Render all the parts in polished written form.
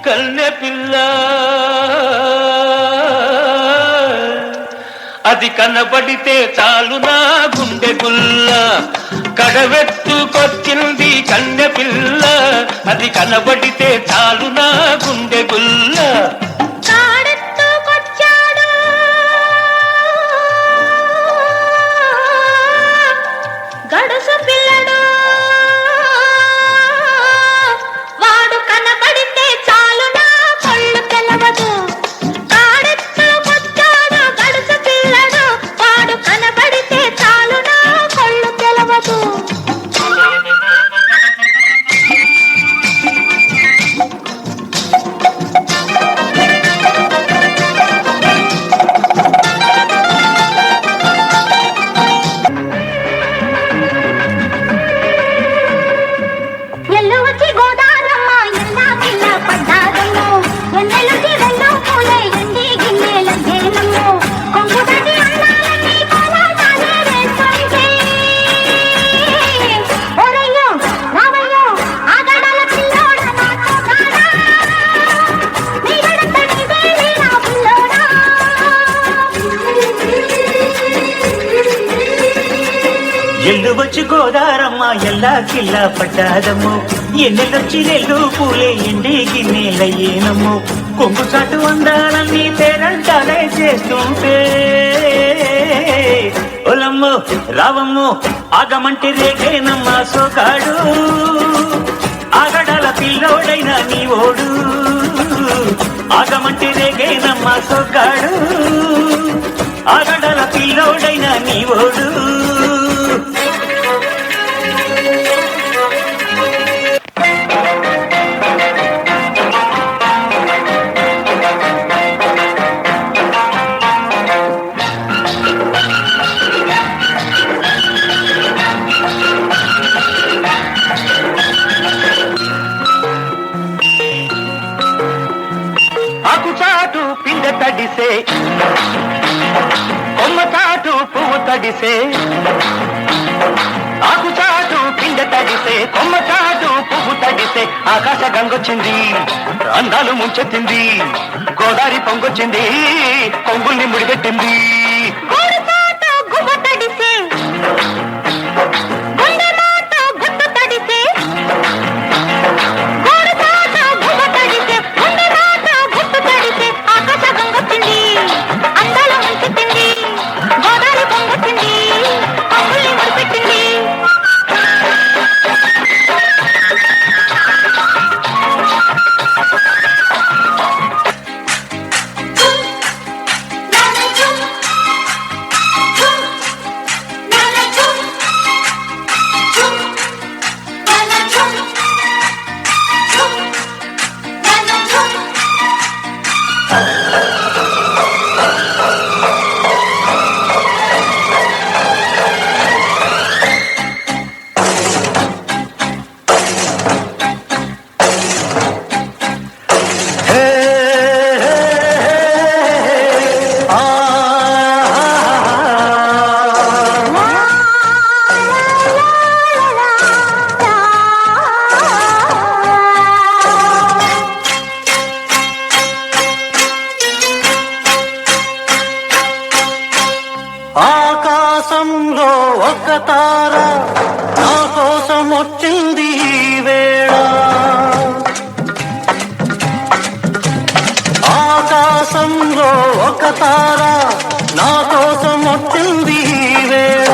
కన్నె పిల్ల అది కనబడితే చాలు నా గుండె గుల్ల కడవెత్తుకొచ్చింది కన్నె పిల్ల అది కనబడితే చాలు నా గుండె గుల్ల గడుసు పిల్లడు వాడు కనబడితే చాలు నా కళ్ళు తెలవదు కాడెత్తుకొచ్చాడు గడుసు పిల్లడు వాడు కనబడితే చాలు నా కళ్ళు తెలవదు ఎల్లు వచ్చి గోదారమ్మ ఎల్లా కిల్లా పడ్డాదమ్ము ఎన్నెలొచ్చి నెల్లు పూలే ఎండి గిన్నెలయ్యేనమ్ము కొంగు చాటు అందాలన్నీ పేరంటాలే చేస్తుంటే ఒలమ్ము రావమ్ము ఆగమంటే రేగేనమ్మ సోగాడు ఆగడాల పిల్లోడైన నీ ఓడు ఆగమంటే రేగేనమ్మ సోగాడు ఆగడాల పిల్లోడైన నీ ఓడు ఆకుచాటు పిందె తడిసే కొమ్మ చాటు పువ్వు తడిసే ఆకుచాటు పిందె తడిసే కొమ్మ చాటు పువ్వు తడిసే ఆకాశ గంగొచ్చింది అందాలు ముంచెత్తింది గోదావరి పొంగొచ్చింది కొంగుల్ని ముడిపెట్టింది ఆకాశంలో ఒక తార నా కోసం వచ్చింది వేళ ఆకాశంలో ఒక తార నా కోసం వచ్చింది వేళ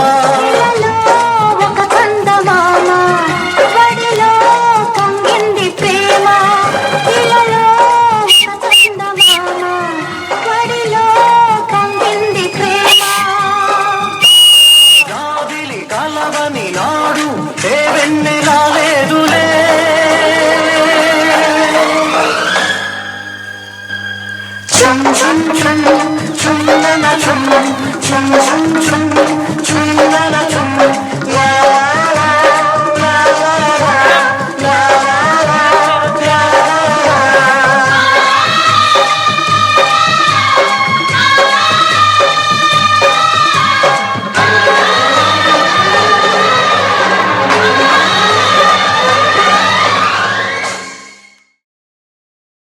కలవని నాడు ఏ వెన్నె రాలేదులే chum chum chum chum chum chum chum chum chum